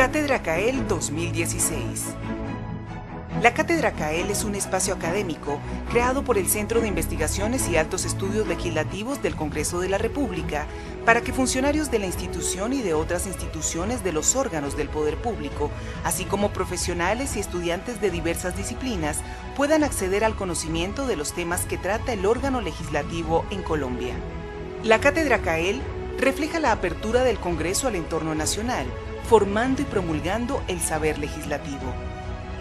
Cátedra CAEL 2016. La Cátedra CAEL es un espacio académico creado por el Centro de Investigaciones y Altos Estudios Legislativos del Congreso de la República para que funcionarios de la institución y de otras instituciones de los órganos del poder público, así como profesionales y estudiantes de diversas disciplinas, puedan acceder al conocimiento de los temas que trata el órgano legislativo en Colombia. La Cátedra CAEL refleja la apertura del Congreso al entorno nacional, formando y promulgando el saber legislativo.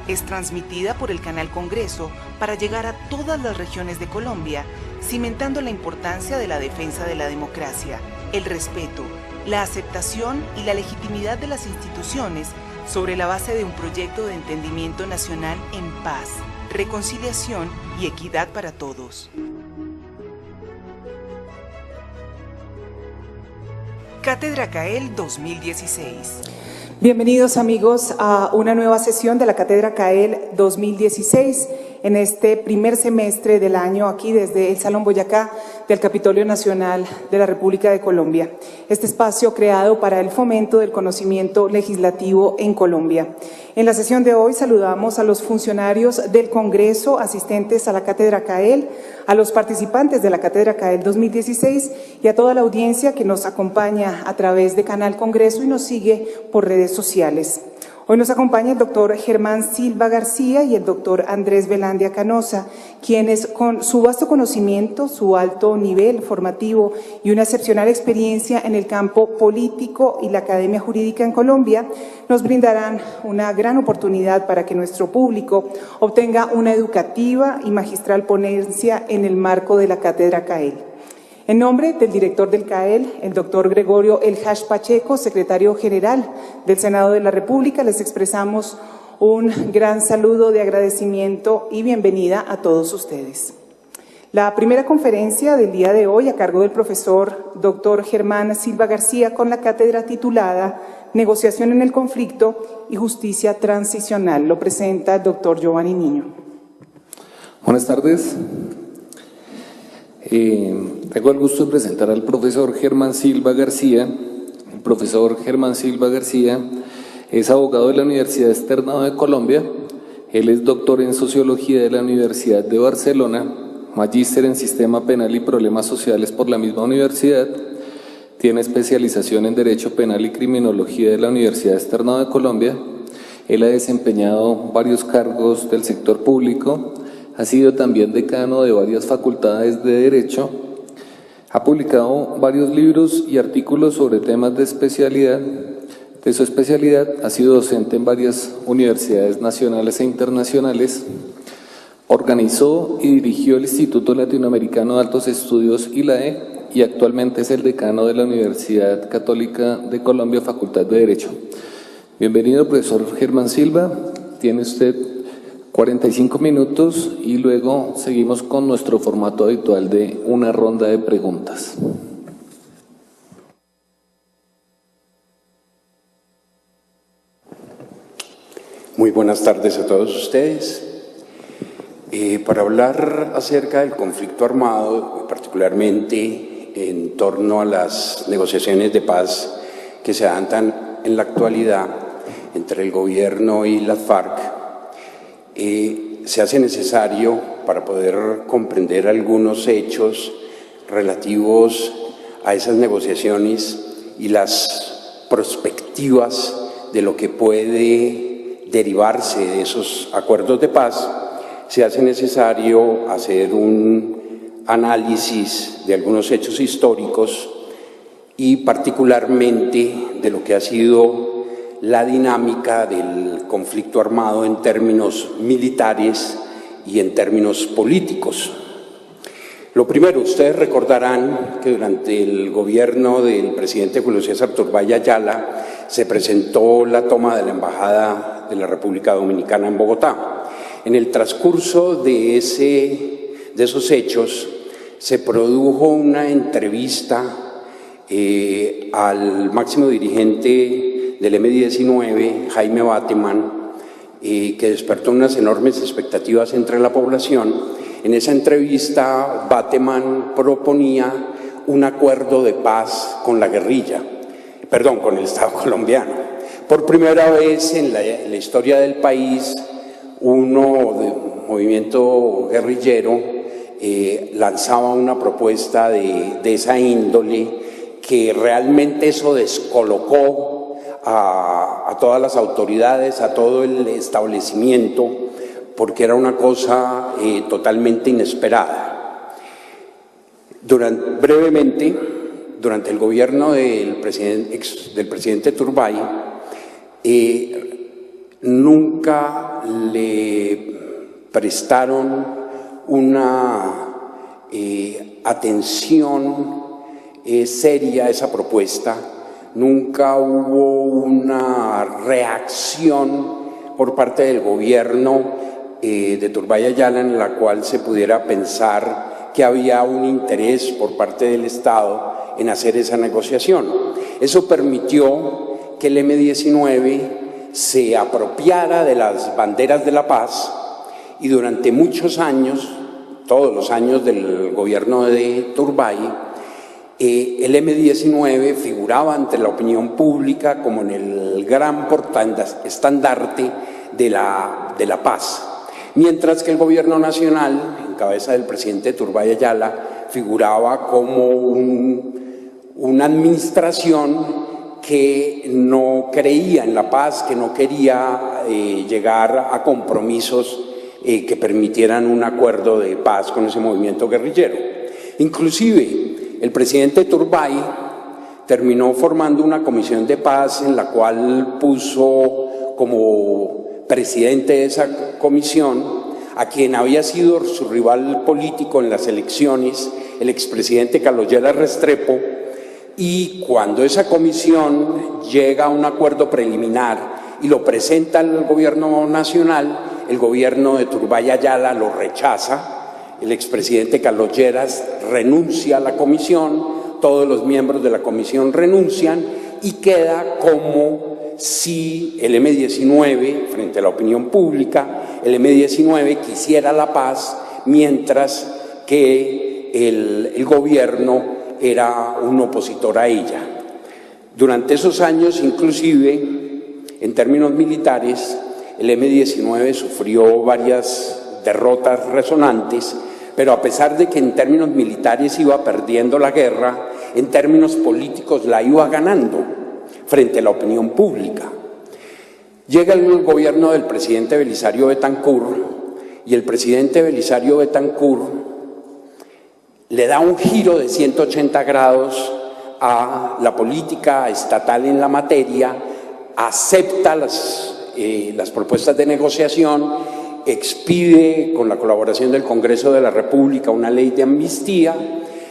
Es transmitida por el canal Congreso para llegar a todas las regiones de Colombia, cimentando la importancia de la defensa de la democracia, el respeto, la aceptación y la legitimidad de las instituciones sobre la base de un proyecto de entendimiento nacional en paz, reconciliación y equidad para todos. Cátedra CAEL 2016. Bienvenidos amigos a una nueva sesión de la Cátedra CAEL 2016 en este primer semestre del año aquí desde el Salón Boyacá del Capitolio Nacional de la República de Colombia. Este espacio creado para el fomento del conocimiento legislativo en Colombia. En la sesión de hoy saludamos a los funcionarios del Congreso asistentes a la Cátedra CAEL, a los participantes de la Cátedra CAEL 2016 y a toda la audiencia que nos acompaña a través de Canal Congreso y nos sigue por redes sociales. Hoy nos acompaña el doctor Germán Silva García y el doctor Andrés Velandia Canosa, quienes con su vasto conocimiento, su alto nivel formativo y una excepcional experiencia en el campo político y la academia jurídica en Colombia, nos brindarán una gran oportunidad para que nuestro público obtenga una educativa y magistral ponencia en el marco de la Cátedra CAEL. En nombre del director del CAEL, el doctor Gregorio El Hash Pacheco, secretario general del Senado de la República, les expresamos un gran saludo de agradecimiento y bienvenida a todos ustedes. La primera conferencia del día de hoy, a cargo del profesor doctor Germán Silva García, con la cátedra titulada Negociación en el conflicto y justicia transicional, lo presenta el doctor Giovanni Niño. Buenas tardes. Tengo el gusto de presentar al profesor Germán Silva García. El profesor Germán Silva García es abogado de la Universidad Externado de Colombia. Él es doctor en Sociología de la Universidad de Barcelona, magíster en Sistema Penal y Problemas Sociales por la misma universidad. Tiene especialización en Derecho Penal y Criminología de la Universidad Externado de Colombia. Él ha desempeñado varios cargos del sector público. Ha sido también decano de varias facultades de Derecho, ha publicado varios libros y artículos sobre temas de especialidad. De su especialidad ha sido docente en varias universidades nacionales e internacionales, organizó y dirigió el Instituto Latinoamericano de Altos Estudios ILAE y actualmente es el decano de la Universidad Católica de Colombia, Facultad de Derecho. Bienvenido, profesor Germán Silva, tiene usted 45 minutos y luego seguimos con nuestro formato habitual de una ronda de preguntas. Muy buenas tardes a todos ustedes. Para hablar acerca del conflicto armado, particularmente en torno a las negociaciones de paz que se dan en la actualidad entre el gobierno y las FARC, se hace necesario, para poder comprender algunos hechos relativos a esas negociaciones y las perspectivas de lo que puede derivarse de esos acuerdos de paz, se hace necesario hacer un análisis de algunos hechos históricos y particularmente de lo que ha sido la dinámica del conflicto armado en términos militares y en términos políticos. Lo primero, ustedes recordarán que durante el gobierno del presidente Julio César Turbay Ayala se presentó la toma de la Embajada de la República Dominicana en Bogotá. En el transcurso de esos hechos se produjo una entrevista al máximo dirigente del M-19, Jaime Bateman, que despertó unas enormes expectativas entre la población. En esa entrevista, Bateman proponía un acuerdo de paz con la guerrilla, con el Estado colombiano. Por primera vez en la historia del país, un movimiento guerrillero lanzaba una propuesta de esa índole, que realmente eso descolocó a todas las autoridades, a todo el establecimiento, porque era una cosa totalmente inesperada. Brevemente, durante el gobierno del presidente Turbay, nunca le prestaron una atención seria a esa propuesta, nunca hubo una reacción por parte del gobierno de Turbay Ayala en la cual se pudiera pensar que había un interés por parte del Estado en hacer esa negociación. Eso permitió que el M-19 se apropiara de las banderas de la paz y durante muchos años, todos los años del gobierno de Turbay, el M-19 figuraba ante la opinión pública como en el gran portaestandarte de la paz, mientras que el gobierno nacional, en cabeza del presidente Turbay Ayala, figuraba como una administración que no creía en la paz, que no quería llegar a compromisos que permitieran un acuerdo de paz con ese movimiento guerrillero. Inclusive, el presidente Turbay terminó formando una comisión de paz en la cual puso como presidente de esa comisión a quien había sido su rival político en las elecciones, el expresidente Carlos Lleras Restrepo, y cuando esa comisión llega a un acuerdo preliminar y lo presenta al gobierno nacional, el gobierno de Turbay Ayala lo rechaza, el expresidente Carlos Lleras renuncia a la comisión, todos los miembros de la comisión renuncian y queda como si el M-19, frente a la opinión pública, el M-19 quisiera la paz, mientras que el gobierno era un opositor a ella. Durante esos años, inclusive, en términos militares, el M-19 sufrió varias derrotas resonantes, pero a pesar de que en términos militares iba perdiendo la guerra, en términos políticos la iba ganando frente a la opinión pública. Llega el gobierno del presidente Belisario Betancur y el presidente Belisario Betancur le da un giro de 180 grados a la política estatal en la materia, acepta las propuestas de negociación, expide con la colaboración del Congreso de la República una ley de amnistía,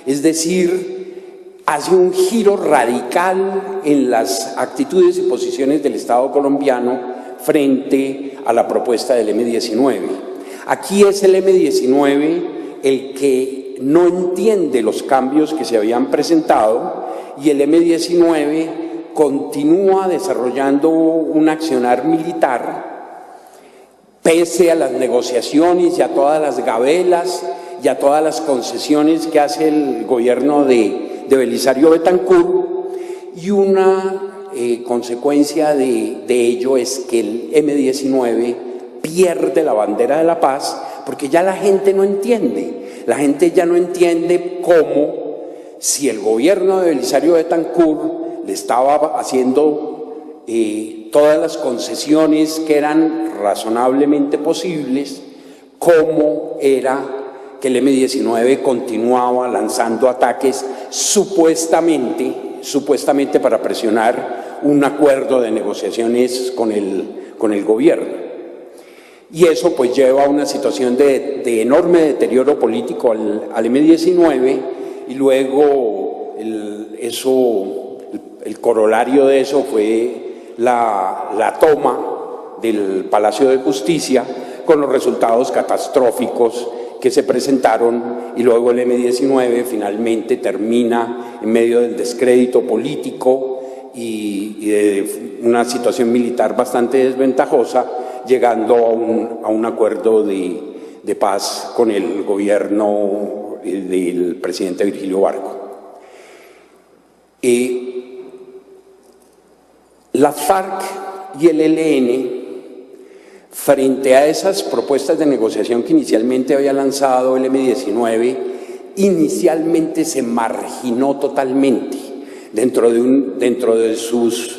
es decir, hace un giro radical en las actitudes y posiciones del Estado colombiano frente a la propuesta del M-19. Aquí es el M-19 el que no entiende los cambios que se habían presentado y el M-19 continúa desarrollando un accionar militar pese a las negociaciones y a todas las gabelas y a todas las concesiones que hace el gobierno de Belisario Betancur, y una consecuencia de ello es que el M-19 pierde la bandera de la paz porque ya la gente no entiende. La gente ya no entiende cómo, si el gobierno de Belisario Betancur le estaba haciendo todas las concesiones que eran razonablemente posibles, cómo era que el M-19 continuaba lanzando ataques supuestamente para presionar un acuerdo de negociaciones con el gobierno. Y eso pues lleva a una situación de enorme deterioro político al M-19, y luego el corolario de eso fue la toma del Palacio de Justicia, con los resultados catastróficos que se presentaron, y luego el M-19 finalmente termina en medio del descrédito político y de una situación militar bastante desventajosa, llegando a un acuerdo de paz con el gobierno del presidente Virgilio Barco. Las FARC y el ELN, frente a esas propuestas de negociación que inicialmente había lanzado el M-19, inicialmente se marginó totalmente dentro de sus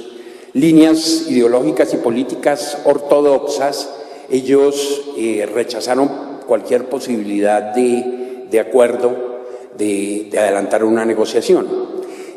líneas ideológicas y políticas ortodoxas. Ellos rechazaron cualquier posibilidad de acuerdo, de adelantar una negociación.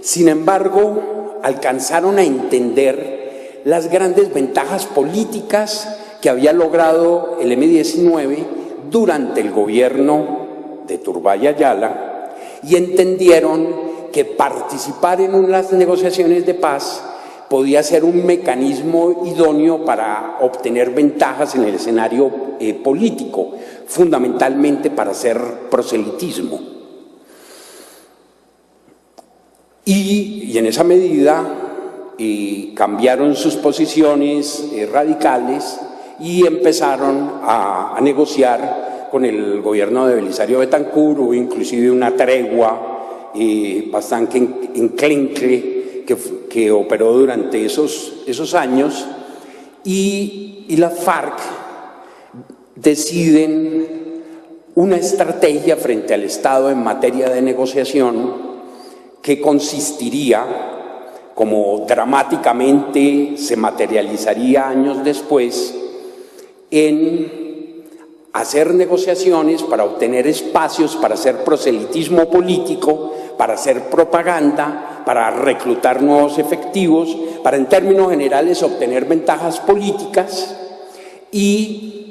Sin embargo, alcanzaron a entender las grandes ventajas políticas que había logrado el M-19 durante el gobierno de Turbay Ayala, y entendieron que participar en unas negociaciones de paz podía ser un mecanismo idóneo para obtener ventajas en el escenario político, fundamentalmente para hacer proselitismo. Y en esa medida cambiaron sus posiciones radicales y empezaron a negociar con el gobierno de Belisario Betancur. Hubo inclusive una tregua bastante enclenque que operó durante esos años, y las FARC deciden una estrategia frente al Estado en materia de negociación que consistiría, como dramáticamente se materializaría años después, en hacer negociaciones para obtener espacios para hacer proselitismo político, para hacer propaganda, para reclutar nuevos efectivos, para en términos generales obtener ventajas políticas y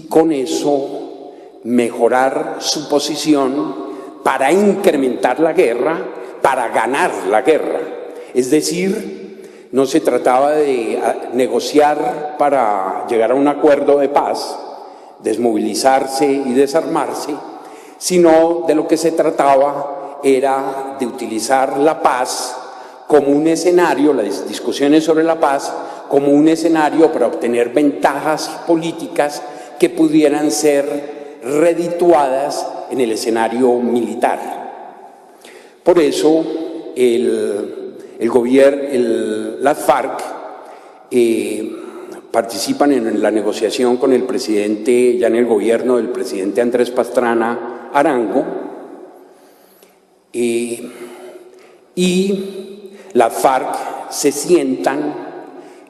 con eso mejorar su posición para incrementar la guerra, para ganar la guerra. Es decir, no se trataba de negociar para llegar a un acuerdo de paz, desmovilizarse y desarmarse, sino de lo que se trataba era de utilizar la paz como un escenario, las discusiones sobre la paz, como un escenario para obtener ventajas políticas que pudieran ser redituadas en el escenario militar. Por eso las FARC participan en la negociación con el presidente, ya en el gobierno del presidente Andrés Pastrana Arango, y las FARC se sientan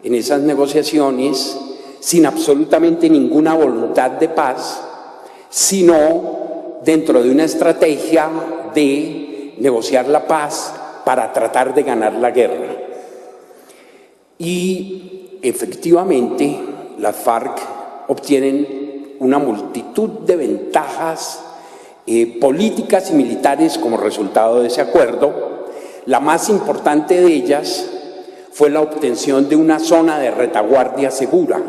en esas negociaciones sin absolutamente ninguna voluntad de paz, sino dentro de una estrategia de negociar la paz para tratar de ganar la guerra. Y efectivamente las FARC obtienen una multitud de ventajas políticas y militares como resultado de ese acuerdo. La más importante de ellas fue la obtención de una zona de retaguardia segura,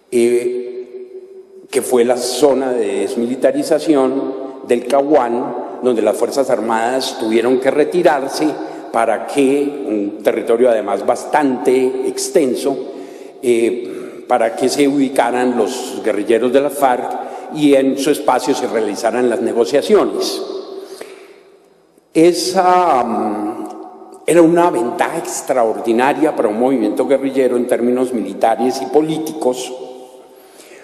que fue la zona de desmilitarización del Caguán, donde las Fuerzas Armadas tuvieron que retirarse para que, un territorio además bastante extenso, para que se ubicaran los guerrilleros de la FARC y en su espacio se realizaran las negociaciones. Esa era una ventaja extraordinaria para un movimiento guerrillero en términos militares y políticos,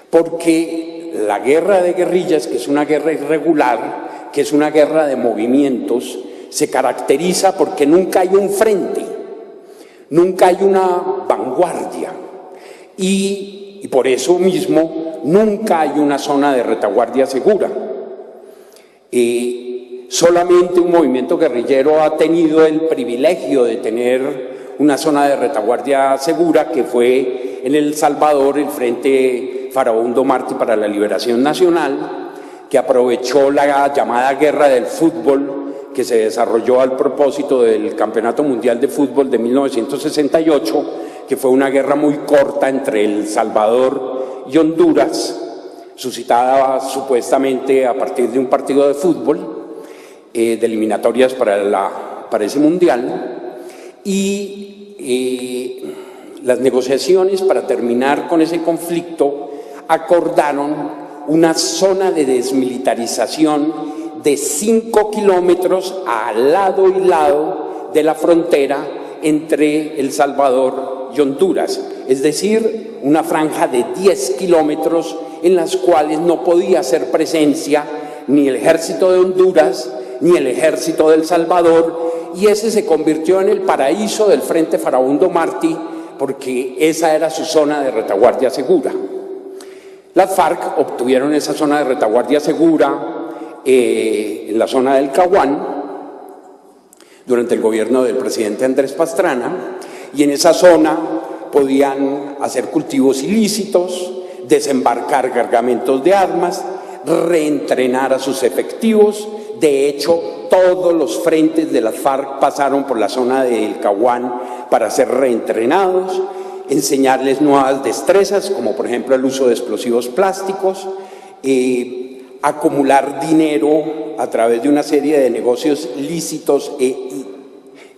porque la guerra de guerrillas, que es una guerra irregular, que es una guerra de movimientos, se caracteriza porque nunca hay un frente, nunca hay una vanguardia, y por eso mismo nunca hay una zona de retaguardia segura. Solamente un movimiento guerrillero ha tenido el privilegio de tener una zona de retaguardia segura, que fue en El Salvador el Frente Farabundo Martí para la Liberación Nacional, que aprovechó la llamada guerra del fútbol que se desarrolló al propósito del Campeonato Mundial de Fútbol de 1968, que fue una guerra muy corta entre El Salvador y Honduras, suscitada supuestamente a partir de un partido de fútbol, de eliminatorias para ese mundial, y las negociaciones para terminar con ese conflicto acordaron una zona de desmilitarización de 5 kilómetros a lado y lado de la frontera entre El Salvador y Honduras, es decir, una franja de 10 kilómetros en las cuales no podía hacer presencia ni el ejército de Honduras ni el ejército de El Salvador, y ese se convirtió en el paraíso del Frente Farabundo Martí, porque esa era su zona de retaguardia segura. Las FARC obtuvieron esa zona de retaguardia segura en la zona del Caguán durante el gobierno del presidente Andrés Pastrana, y en esa zona podían hacer cultivos ilícitos, desembarcar cargamentos de armas, reentrenar a sus efectivos. De hecho, todos los frentes de las FARC pasaron por la zona del Caguán para ser reentrenados, enseñarles nuevas destrezas, como por ejemplo el uso de explosivos plásticos, acumular dinero a través de una serie de negocios lícitos e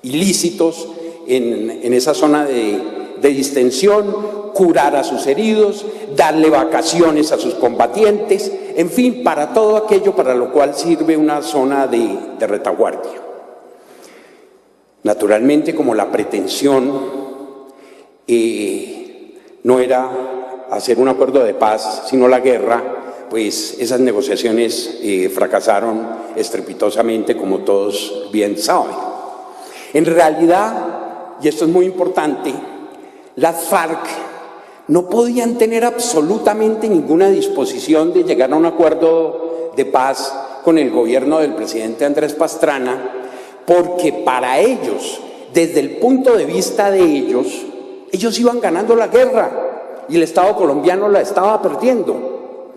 ilícitos en esa zona de distensión, curar a sus heridos, darle vacaciones a sus combatientes, en fin, para todo aquello para lo cual sirve una zona de retaguardia. Naturalmente, como la pretensión no era hacer un acuerdo de paz, sino la guerra, pues esas negociaciones fracasaron estrepitosamente, como todos bien saben. En realidad, y esto es muy importante, las FARC no podían tener absolutamente ninguna disposición de llegar a un acuerdo de paz con el gobierno del presidente Andrés Pastrana, porque para ellos, desde el punto de vista de ellos iban ganando la guerra y el Estado colombiano la estaba perdiendo.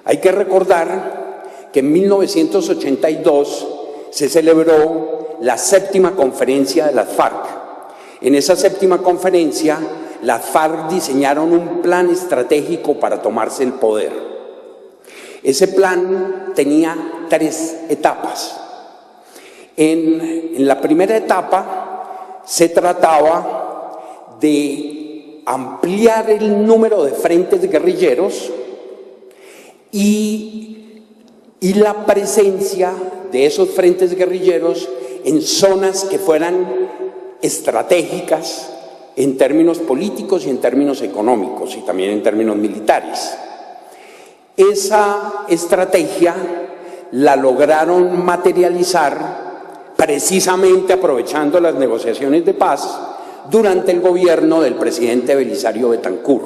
Hay que recordar que en 1982 se celebró la séptima conferencia de las FARC. En esa séptima conferencia, las FARC diseñaron un plan estratégico para tomarse el poder. Ese plan tenía 3 etapas. En la primera etapa se trataba de ampliar el número de frentes guerrilleros y la presencia de esos frentes guerrilleros en zonas que fueran estratégicas en términos políticos y en términos económicos y también en términos militares. Esa estrategia la lograron materializar precisamente aprovechando las negociaciones de paz durante el gobierno del presidente Belisario Betancur.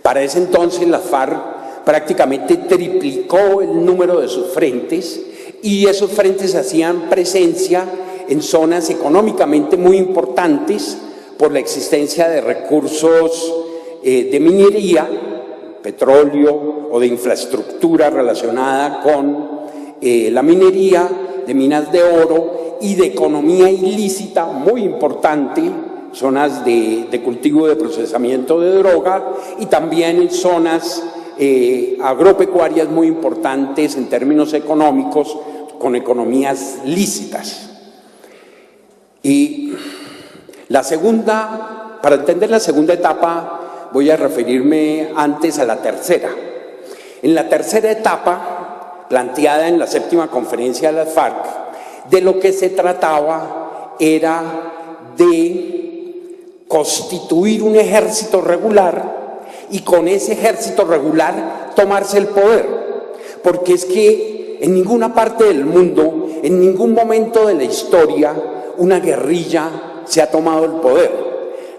Para ese entonces la FARC prácticamente triplicó el número de sus frentes, y esos frentes hacían presencia en zonas económicamente muy importantes por la existencia de recursos de minería, petróleo o de infraestructura relacionada con la minería, de minas de oro y de economía ilícita muy importante, zonas de cultivo de procesamiento de droga, y también en zonas agropecuarias muy importantes en términos económicos, con economías lícitas. Y la segunda, para entender la segunda etapa, voy a referirme antes a la tercera. En la tercera etapa, planteada en la séptima conferencia de las FARC, de lo que se trataba era de constituir un ejército regular y con ese ejército regular tomarse el poder, porque es que en ninguna parte del mundo, en ningún momento de la historia, una guerrilla se ha tomado el poder.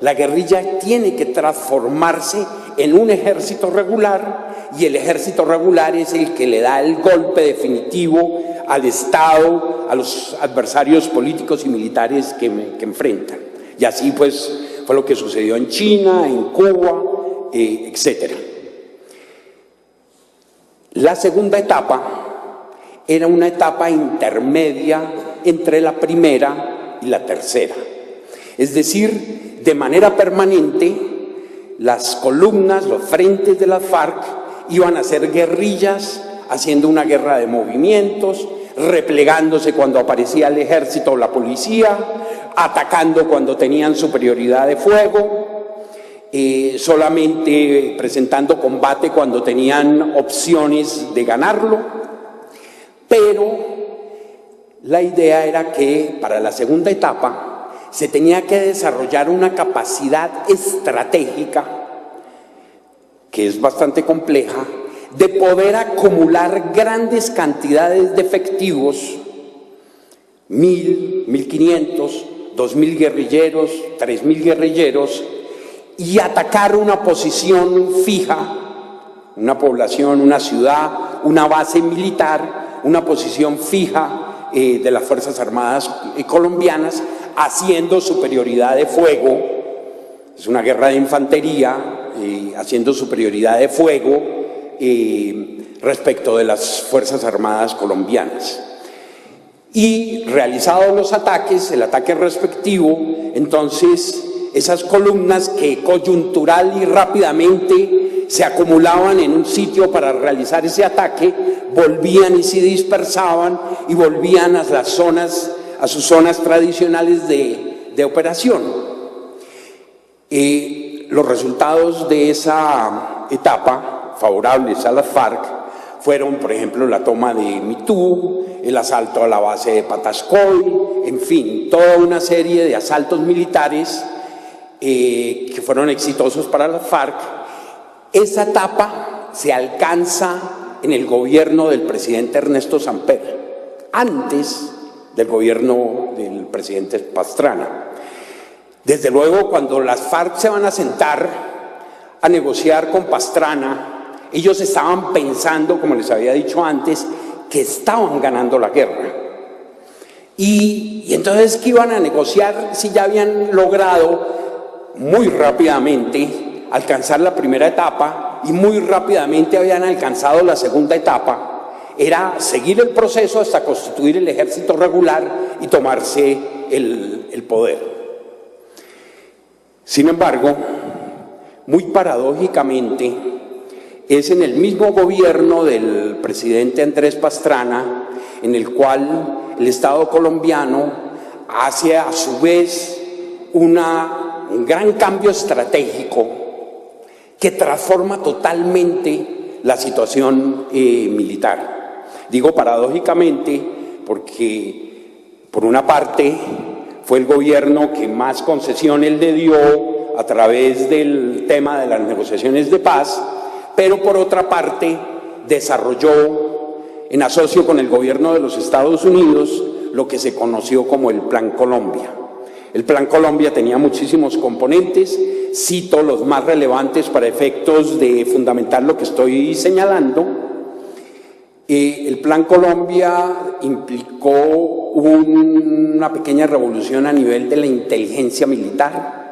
La guerrilla tiene que transformarse en un ejército regular, y el ejército regular es el que le da el golpe definitivo al Estado, a los adversarios políticos y militares que enfrentan. Y así pues fue lo que sucedió en China, en Cuba, etc. La segunda etapa era una etapa intermedia entre la primera y la tercera. Es decir, de manera permanente, las columnas, los frentes de las FARC iban a ser guerrillas, haciendo una guerra de movimientos, replegándose cuando aparecía el ejército o la policía, atacando cuando tenían superioridad de fuego, solamente presentando combate cuando tenían opciones de ganarlo. Pero la idea era que para la segunda etapa se tenía que desarrollar una capacidad estratégica, que es bastante compleja, de poder acumular grandes cantidades de efectivos, 1.000, 1.500, 2.000 guerrilleros, 3.000 guerrilleros, y atacar una posición fija, una población, una ciudad, una base militar, una posición fija de las Fuerzas Armadas colombianas, haciendo superioridad de fuego. Es una guerra de infantería, haciendo superioridad de fuego respecto de las Fuerzas Armadas colombianas. Y realizados los ataques, el ataque respectivo, entonces esas columnas que coyuntural y rápidamente se acumulaban en un sitio para realizar ese ataque, volvían y se dispersaban y volvían a las zonas, a sus zonas tradicionales de operación. Los resultados de esa etapa, favorables a las FARC, fueron, por ejemplo, la toma de Mitú, el asalto a la base de Patascoy, en fin, toda una serie de asaltos militares que fueron exitosos para las FARC. Esa etapa se alcanza en el gobierno del presidente Ernesto Samper, antes del gobierno del presidente Pastrana. Desde luego, cuando las FARC se van a sentar a negociar con Pastrana, ellos estaban pensando, como les había dicho antes, que estaban ganando la guerra. Y entonces, ¿qué iban a negociar si ya habían logrado muy rápidamente alcanzar la primera etapa y muy rápidamente habían alcanzado la segunda etapa? Era seguir el proceso hasta constituir el ejército regular y tomarse el poder. Sin embargo, muy paradójicamente, es en el mismo gobierno del presidente Andrés Pastrana en el cual el Estado colombiano hace a su vez un gran cambio estratégico que transforma totalmente la situación militar. Digo paradójicamente porque, por una parte, fue el gobierno que más concesiones le dio a través del tema de las negociaciones de paz, pero por otra parte desarrolló, en asocio con el gobierno de los Estados Unidos, lo que se conoció como el Plan Colombia. El Plan Colombia tenía muchísimos componentes, cito los más relevantes para efectos de fundamentar lo que estoy señalando. El Plan Colombia implicó una pequeña revolución a nivel de la inteligencia militar.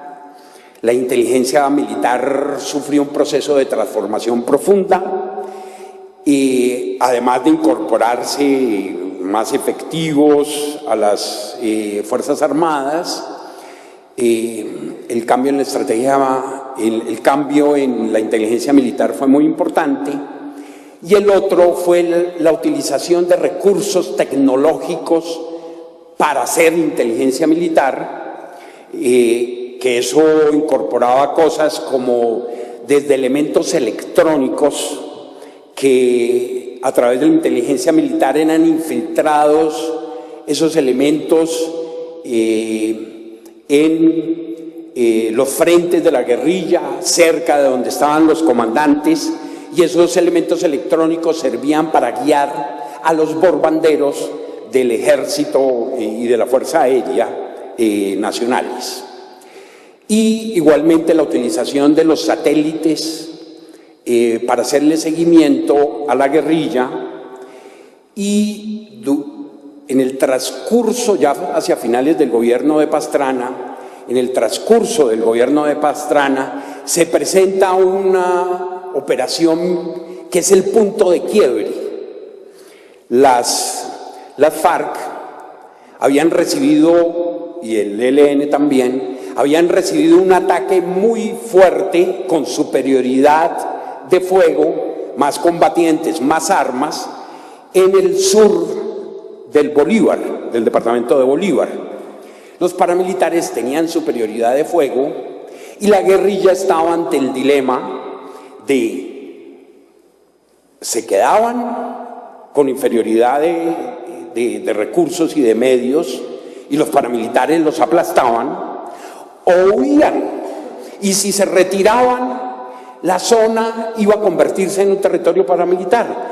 La inteligencia militar sufrió un proceso de transformación profunda y además de incorporarse más efectivos a las Fuerzas Armadas, el cambio en la estrategia, el cambio en la inteligencia militar fue muy importante. Y el otro fue la utilización de recursos tecnológicos para hacer inteligencia militar, que eso incorporaba cosas como desde elementos electrónicos que a través de la inteligencia militar eran infiltrados esos elementos en los frentes de la guerrilla, cerca de donde estaban los comandantes, y esos elementos electrónicos servían para guiar a los borbanderos del ejército y de la Fuerza Aérea nacionales. Y igualmente la utilización de los satélites para hacerle seguimiento a la guerrilla. Y en el transcurso, ya hacia finales del gobierno de Pastrana, en el transcurso del gobierno de Pastrana, se presenta una operación que es el punto de quiebre. Las FARC habían recibido, y el ELN también, habían recibido un ataque muy fuerte con superioridad de fuego, más combatientes, más armas, en el sur del Bolívar, del departamento de Bolívar. Los paramilitares tenían superioridad de fuego y la guerrilla estaba ante el dilema de se quedaban con inferioridad de recursos y de medios y los paramilitares los aplastaban, o huían, y si se retiraban, la zona iba a convertirse en un territorio paramilitar.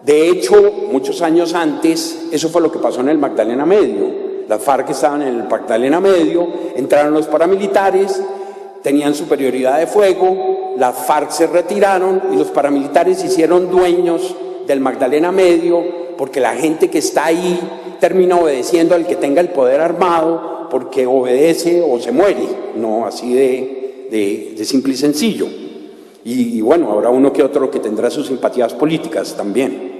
De hecho, muchos años antes, eso fue lo que pasó en el Magdalena Medio. Las FARC estaban en el Magdalena Medio, entraron los paramilitares, tenían superioridad de fuego, las FARC se retiraron y los paramilitares se hicieron dueños del Magdalena Medio, porque la gente que está ahí termina obedeciendo al que tenga el poder armado, porque obedece o se muere, no así de simple y sencillo. Y bueno, habrá uno que otro que tendrá sus simpatías políticas también.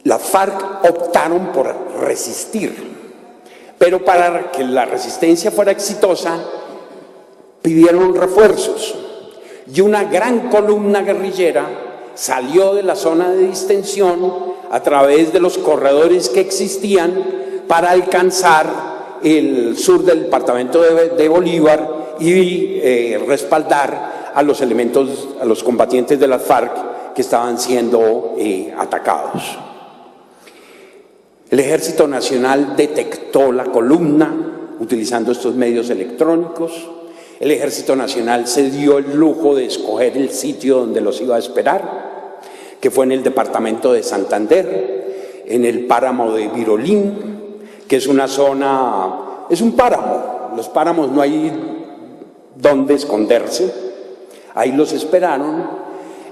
Las FARC optaron por resistir, pero para que la resistencia fuera exitosa, pidieron refuerzos, y una gran columna guerrillera salió de la zona de distensión a través de los corredores que existían para alcanzar el sur del departamento de Bolívar y respaldar a los elementos, a los combatientes de las FARC que estaban siendo atacados. El Ejército Nacional detectó la columna utilizando estos medios electrónicos. El Ejército Nacional se dio el lujo de escoger el sitio donde los iba a esperar, que fue en el departamento de Santander, en el páramo de Virolín, que es una zona, es un páramo. Los páramos no hay donde esconderse. Ahí los esperaron,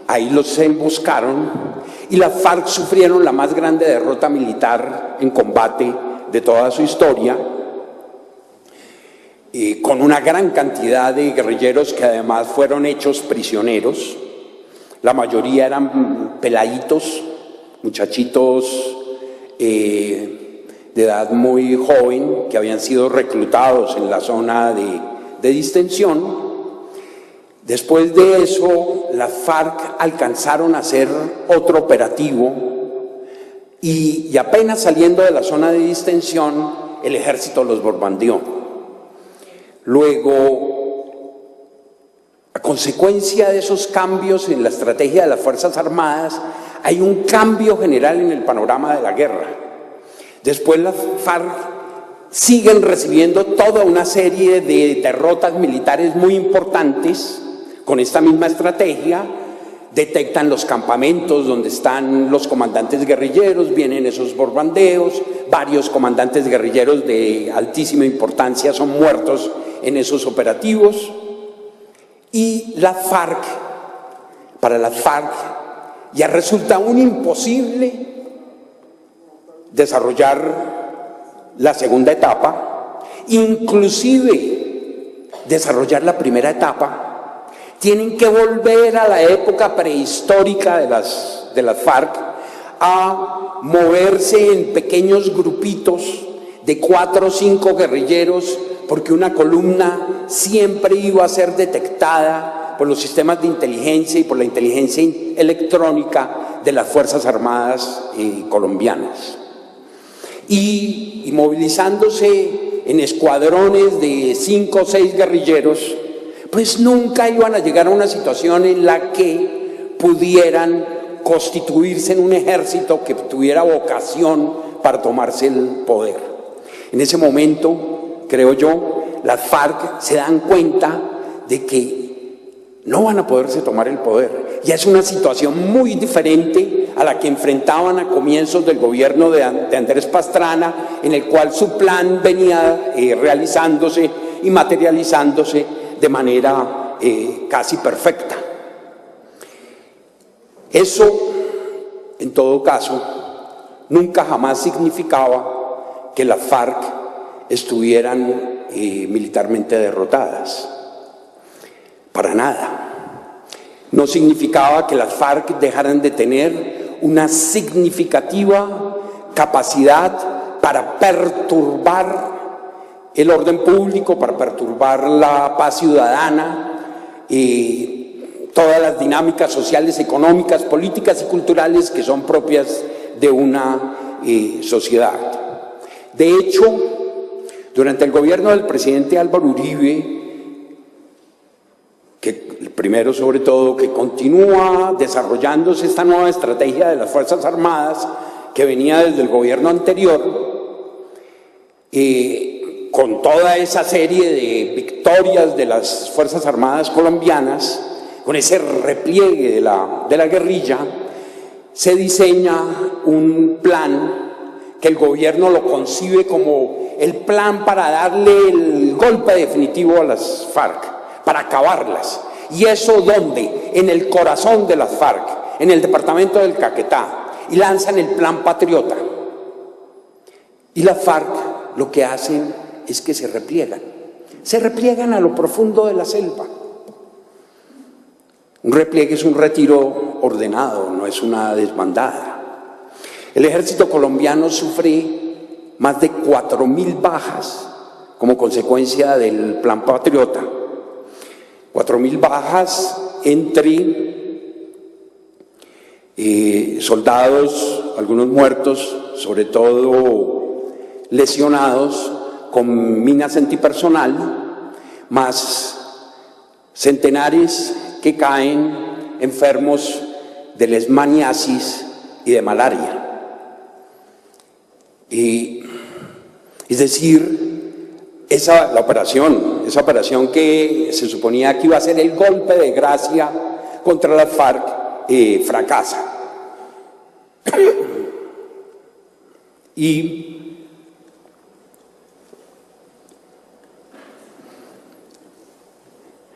ahí los emboscaron, y las FARC sufrieron la más grande derrota militar en combate de toda su historia, con una gran cantidad de guerrilleros que además fueron hechos prisioneros. La mayoría eran peladitos, muchachitos de edad muy joven, que habían sido reclutados en la zona de distensión. Después de eso, las FARC alcanzaron a hacer otro operativo y apenas saliendo de la zona de distensión, el ejército los bombardeó. Luego, a consecuencia de esos cambios en la estrategia de las Fuerzas Armadas, hay un cambio general en el panorama de la guerra. Después las FARC siguen recibiendo toda una serie de derrotas militares muy importantes. Con esta misma estrategia, detectan los campamentos donde están los comandantes guerrilleros, vienen esos bombardeos, varios comandantes guerrilleros de altísima importancia son muertos en esos operativos, y para las FARC ya resulta un imposible desarrollar la segunda etapa, inclusive desarrollar la primera etapa. Tienen que volver a la época prehistórica de las FARC a moverse en pequeños grupitos de 4 o 5 guerrilleros, porque una columna siempre iba a ser detectada por los sistemas de inteligencia y por la inteligencia electrónica de las Fuerzas Armadas colombianas. Y movilizándose en escuadrones de 5 o 6 guerrilleros, pues nunca iban a llegar a una situación en la que pudieran constituirse en un ejército que tuviera vocación para tomarse el poder. En ese momento, creo yo, las FARC se dan cuenta de que no van a poderse tomar el poder. Ya es una situación muy diferente a la que enfrentaban a comienzos del gobierno de Andrés Pastrana, en el cual su plan venía realizándose y materializándose de manera casi perfecta. Eso, en todo caso, nunca jamás significaba que las FARC estuvieran militarmente derrotadas. Para nada. No significaba que las FARC dejaran de tener una significativa capacidad para perturbar el orden público, para perturbar la paz ciudadana y todas las dinámicas sociales, económicas, políticas y culturales que son propias de una sociedad. De hecho, durante el gobierno del presidente Álvaro Uribe, que el primero sobre todo, que continúa desarrollándose esta nueva estrategia de las Fuerzas Armadas que venía desde el gobierno anterior, con toda esa serie de victorias de las Fuerzas Armadas colombianas, con ese repliegue de la guerrilla, se diseña un plan que el gobierno lo concibe como el plan para darle el golpe definitivo a las FARC, para acabarlas. ¿Y eso dónde? En el corazón de las FARC, en el departamento del Caquetá, y lanzan el Plan Patriota. Y las FARC lo que hacen es que se repliegan a lo profundo de la selva. Un repliegue es un retiro ordenado, no es una desbandada. El ejército colombiano sufre más de 4.000 bajas como consecuencia del Plan Patriota. 4.000 bajas entre soldados, algunos muertos, sobre todo lesionados con minas antipersonal, más centenares que caen enfermos de leishmaniasis y de malaria. Es decir, esa operación que se suponía que iba a ser el golpe de gracia contra las FARC, fracasa. Y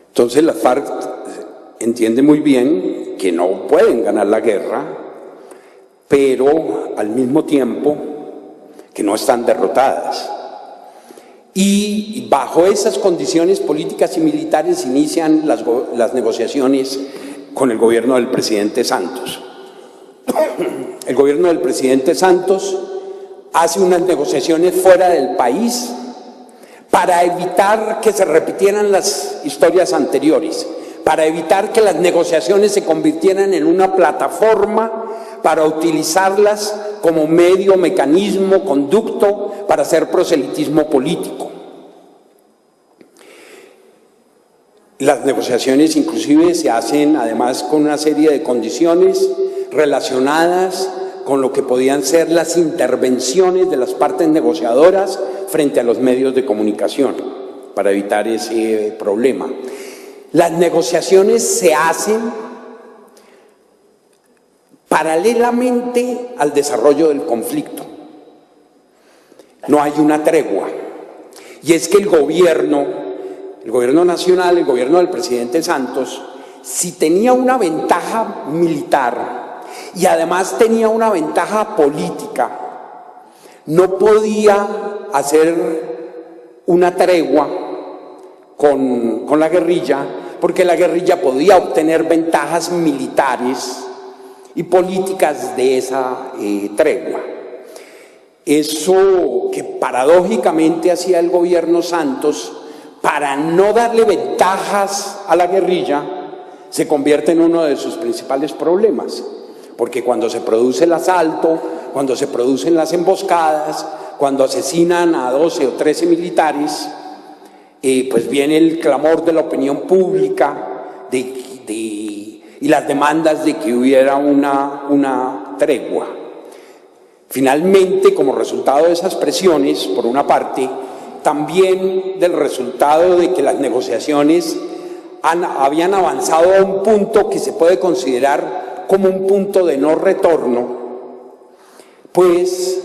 entonces las FARC entienden muy bien que no pueden ganar la guerra, pero al mismo tiempo que no están derrotadas. Y bajo esas condiciones políticas y militares inician las negociaciones con el gobierno del presidente Santos. El gobierno del presidente Santos hace unas negociaciones fuera del país para evitar que se repitieran las historias anteriores, para evitar que las negociaciones se convirtieran en una plataforma para utilizarlas como medio, mecanismo, conducto para hacer proselitismo político. Las negociaciones inclusive se hacen además con una serie de condiciones relacionadas con lo que podían ser las intervenciones de las partes negociadoras frente a los medios de comunicación, para evitar ese problema. Las negociaciones se hacen paralelamente al desarrollo del conflicto. No hay una tregua. Y es que el gobierno nacional, el gobierno del presidente Santos, si tenía una ventaja militar y además tenía una ventaja política, no podía hacer una tregua con la guerrilla, porque la guerrilla podía obtener ventajas militares y políticas de esa tregua. Eso que paradójicamente hacía el gobierno Santos para no darle ventajas a la guerrilla, se convierte en uno de sus principales problemas, porque cuando se produce el asalto, cuando se producen las emboscadas, cuando asesinan a 12 o 13 militares, pues viene el clamor de la opinión pública y las demandas de que hubiera una tregua. Finalmente, como resultado de esas presiones, por una parte, también del resultado de que las negociaciones habían avanzado a un punto que se puede considerar como un punto de no retorno, pues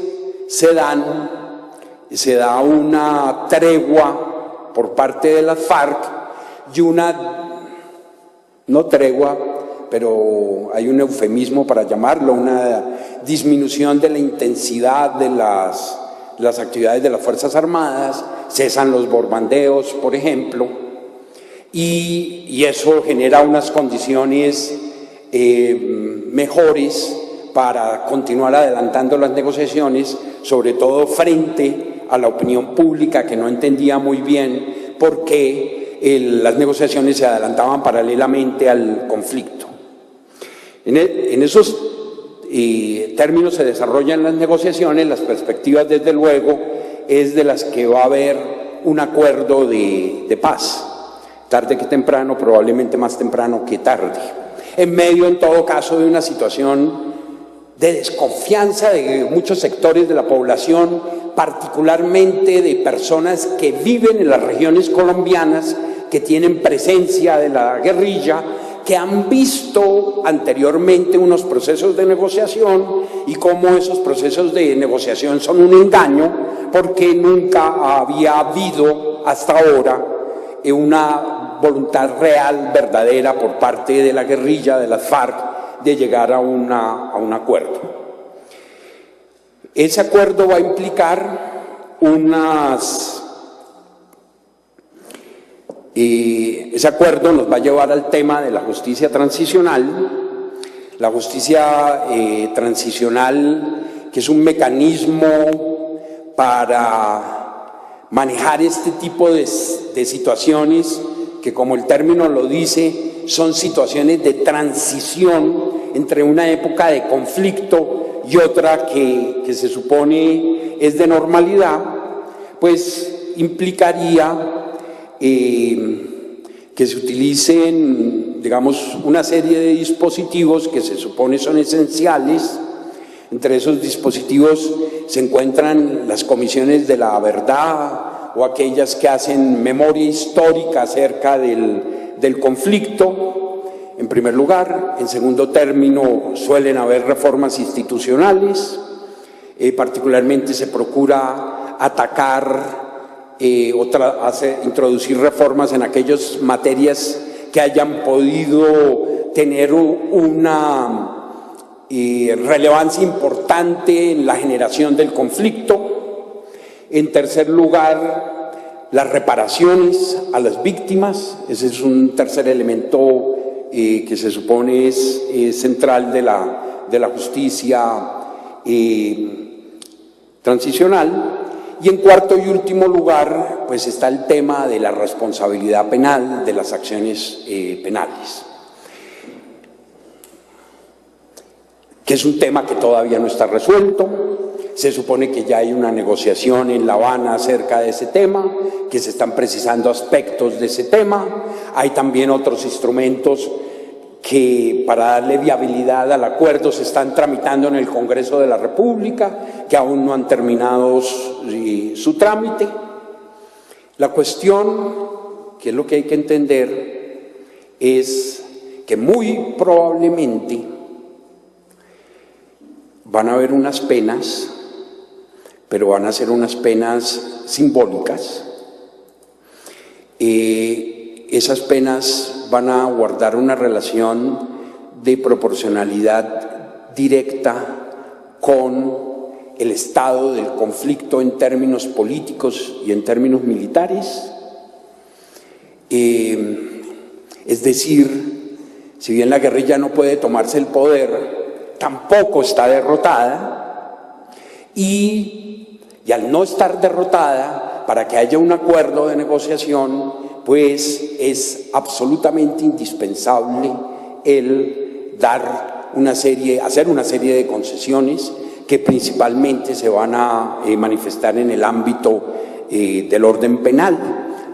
se da una tregua por parte de las FARC y no tregua, pero hay un eufemismo para llamarlo, una disminución de la intensidad de las actividades de las Fuerzas Armadas, cesan los bombardeos, por ejemplo, y eso genera unas condiciones mejores para continuar adelantando las negociaciones, sobre todo frente a la opinión pública que no entendía muy bien por qué las negociaciones se adelantaban paralelamente al conflicto. En esos términos se desarrollan las negociaciones. Las perspectivas, desde luego, es de las que va a haber un acuerdo de paz, tarde que temprano, probablemente más temprano que tarde, en medio, en todo caso, de una situación de desconfianza de muchos sectores de la población, particularmente de personas que viven en las regiones colombianas, que tienen presencia de la guerrilla, que han visto anteriormente unos procesos de negociación y cómo esos procesos de negociación son un engaño, porque nunca había habido hasta ahora una voluntad real, verdadera, por parte de la guerrilla, de las FARC, de llegar a un acuerdo. Ese acuerdo va a implicar ese acuerdo nos va a llevar al tema de la justicia transicional. La justicia transicional, que es un mecanismo para manejar este tipo de situaciones que, como el término lo dice, son situaciones de transición entre una época de conflicto y otra que se supone es de normalidad, pues implicaría que se utilicen, digamos, una serie de dispositivos que se supone son esenciales. Entre esos dispositivos se encuentran las comisiones de la verdad o aquellas que hacen memoria histórica acerca del conflicto, en primer lugar. En segundo término, suelen haber reformas institucionales, particularmente se procura atacar introducir reformas en aquellas materias que hayan podido tener una relevancia importante en la generación del conflicto. En tercer lugar, las reparaciones a las víctimas. Ese es un tercer elemento que se supone es central de la justicia transicional. Y en cuarto y último lugar, pues está el tema de la responsabilidad penal, de las acciones penales, que es un tema que todavía no está resuelto. Se supone que ya hay una negociación en La Habana acerca de ese tema, que se están precisando aspectos de ese tema. Hay también otros instrumentos que, para darle viabilidad al acuerdo, se están tramitando en el Congreso de la República, que aún no han terminado su trámite. La cuestión, que es lo que hay que entender, es que muy probablemente van a haber unas penas, pero van a ser unas penas simbólicas. Esas penas van a guardar una relación de proporcionalidad directa con el estado del conflicto en términos políticos y en términos militares. Es decir, si bien la guerrilla no puede tomarse el poder, tampoco está derrotada, y al no estar derrotada, para que haya un acuerdo de negociación, pues es absolutamente indispensable el hacer una serie de concesiones que principalmente se van a manifestar en el ámbito del orden penal,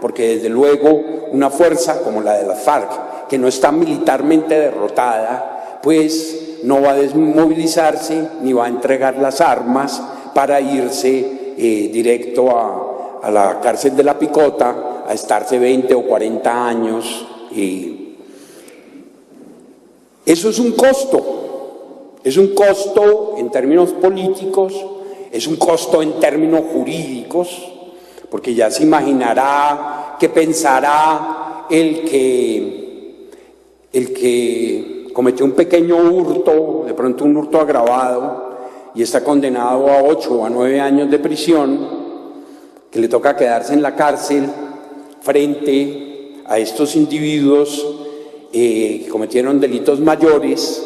porque desde luego una fuerza como la de la FARC, que no está militarmente derrotada, pues no va a desmovilizarse ni va a entregar las armas para irse directo a la cárcel de La Picota, a estarse 20 o 40 años. Eso es un costo en términos políticos, es un costo en términos jurídicos, porque ya se imaginará qué pensará el que cometió un pequeño hurto, de pronto un hurto agravado, y está condenado a 8 o a 9 años de prisión, que le toca quedarse en la cárcel frente a estos individuos que cometieron delitos mayores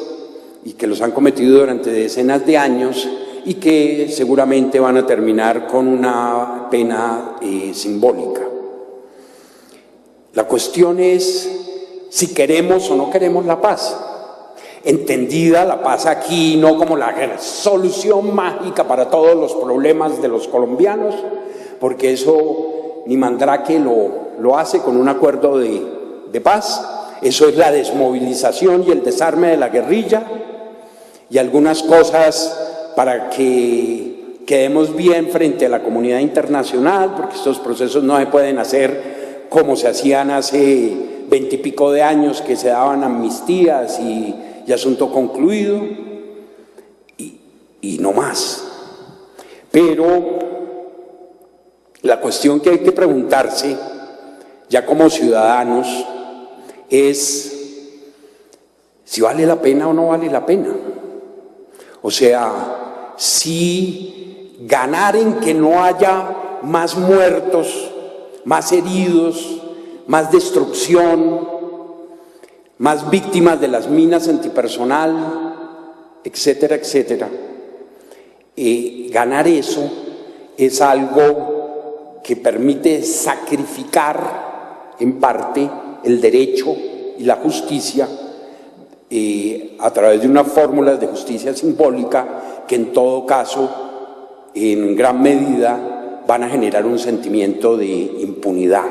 y que los han cometido durante decenas de años y que seguramente van a terminar con una pena simbólica. La cuestión es si queremos o no queremos la paz. Entendida la paz aquí no como la solución mágica para todos los problemas de los colombianos, porque eso ni Mandrake lo hace con un acuerdo de paz. Eso es la desmovilización y el desarme de la guerrilla. y algunas cosas para que quedemos bien frente a la comunidad internacional, porque estos procesos no se pueden hacer como se hacían hace 20 y pico de años, que se daban amnistías y asunto concluido, y no más. Pero la cuestión que hay que preguntarse, ya como ciudadanos, es si vale la pena o no vale la pena. O sea, si ganar en que no haya más muertos, más heridos, más destrucción, más víctimas de las minas antipersonal, etcétera, etcétera. Ganar eso es algo que permite sacrificar en parte el derecho y la justicia a través de unas fórmulas de justicia simbólica que en todo caso, en gran medida, van a generar un sentimiento de impunidad,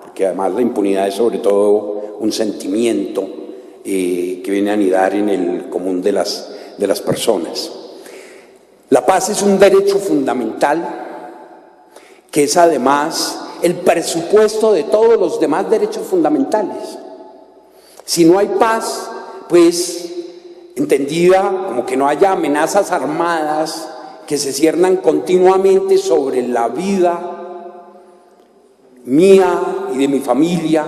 porque además la impunidad es sobre todo un sentimiento que viene a anidar en el común de las personas. La paz es un derecho fundamental que es además el presupuesto de todos los demás derechos fundamentales. Si no hay paz, pues entendida como que no haya amenazas armadas que se ciernan continuamente sobre la vida mía y de mi familia,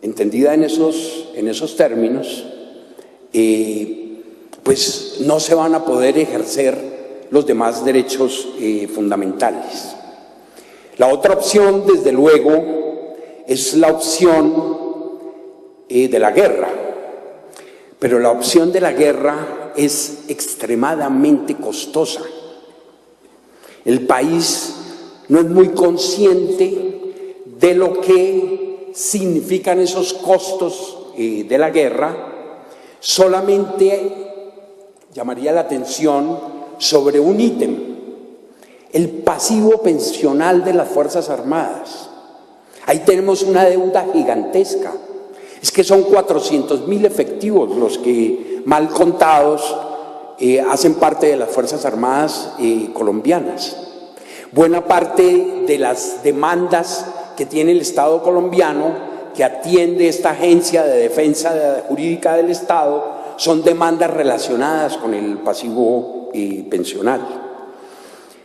entendida en esos términos, pues no se van a poder ejercer los demás derechos fundamentales. La otra opción, desde luego, es la opción de la guerra, pero la opción de la guerra es extremadamente costosa. El país no es muy consciente de lo que significan esos costos de la guerra. Solamente llamaría la atención sobre un ítem: el pasivo pensional de las Fuerzas Armadas. Ahí tenemos una deuda gigantesca. Es que son 400.000 efectivos los que, mal contados, hacen parte de las Fuerzas Armadas colombianas. Buena parte de las demandas que tiene el Estado colombiano, que atiende esta agencia de defensa jurídica del Estado, son demandas relacionadas con el pasivo pensional.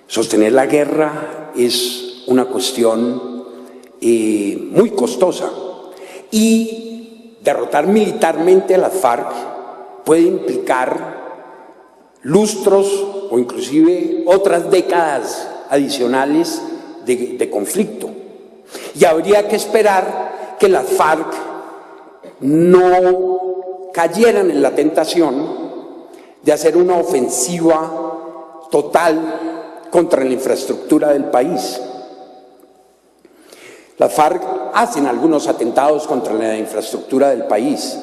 Sostener la guerra es una cuestión muy costosa, y derrotar militarmente a las FARC puede implicar lustros o inclusive otras décadas adicionales de conflicto. Y habría que esperar que las FARC no cayeran en la tentación de hacer una ofensiva total contra la infraestructura del país. Las FARC hacen algunos atentados contra la infraestructura del país,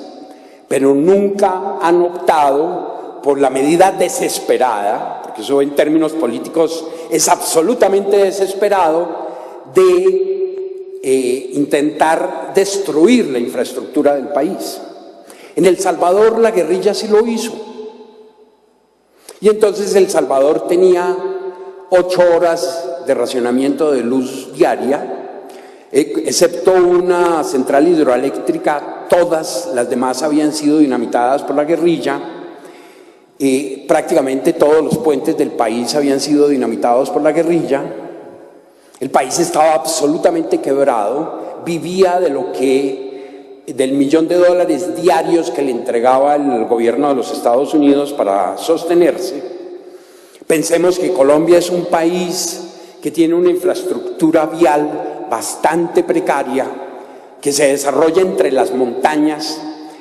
pero nunca han optado por la medida desesperada, porque eso en términos políticos es absolutamente desesperado, de intentar destruir la infraestructura del país. En El Salvador la guerrilla sí lo hizo, y entonces El Salvador tenía 8 horas de racionamiento de luz diaria, excepto una central hidroeléctrica. Todas las demás habían sido dinamitadas por la guerrilla. Prácticamente todos los puentes del país habían sido dinamitados por la guerrilla. El país estaba absolutamente quebrado, vivía del $1.000.000 diarios que le entregaba el gobierno de los Estados Unidos para sostenerse. Pensemos que Colombia es un país que tiene una infraestructura vial bastante precaria, que se desarrolla entre las montañas.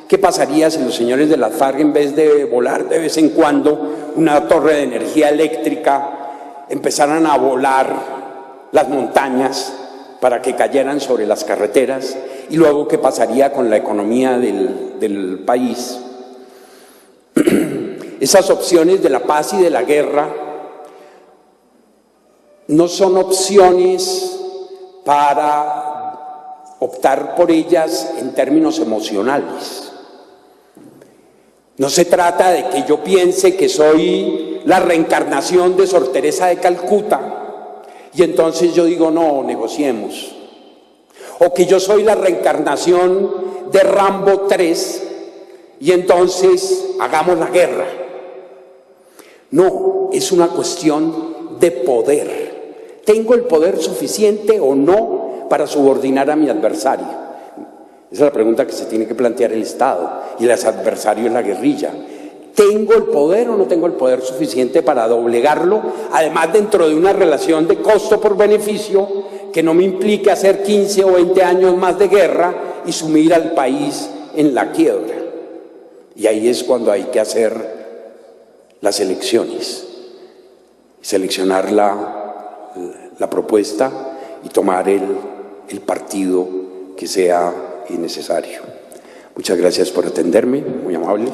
¿Qué pasaría si los señores de las FARC, en vez de volar de vez en cuando una torre de energía eléctrica, empezaran a volar las montañas para que cayeran sobre las carreteras? Y luego, ¿qué pasaría con la economía del país? Esas opciones de la paz y de la guerra no son opciones para optar por ellas en términos emocionales. No se trata de que yo piense que soy la reencarnación de Sor Teresa de Calcuta y entonces yo digo, no, negociemos. O que yo soy la reencarnación de Rambo 3 y entonces hagamos la guerra. No, es una cuestión de poder. ¿Tengo el poder suficiente o no para subordinar a mi adversario? Esa es la pregunta que se tiene que plantear el Estado y el adversario es la guerrilla. ¿Tengo el poder o no tengo el poder suficiente para doblegarlo? Además, dentro de una relación de costo por beneficio que no me implique hacer 15 o 20 años más de guerra y sumir al país en la quiebra. Y ahí es cuando hay que hacer las elecciones, seleccionar la propuesta y tomar el partido que sea necesario. Muchas gracias por atenderme, muy amables.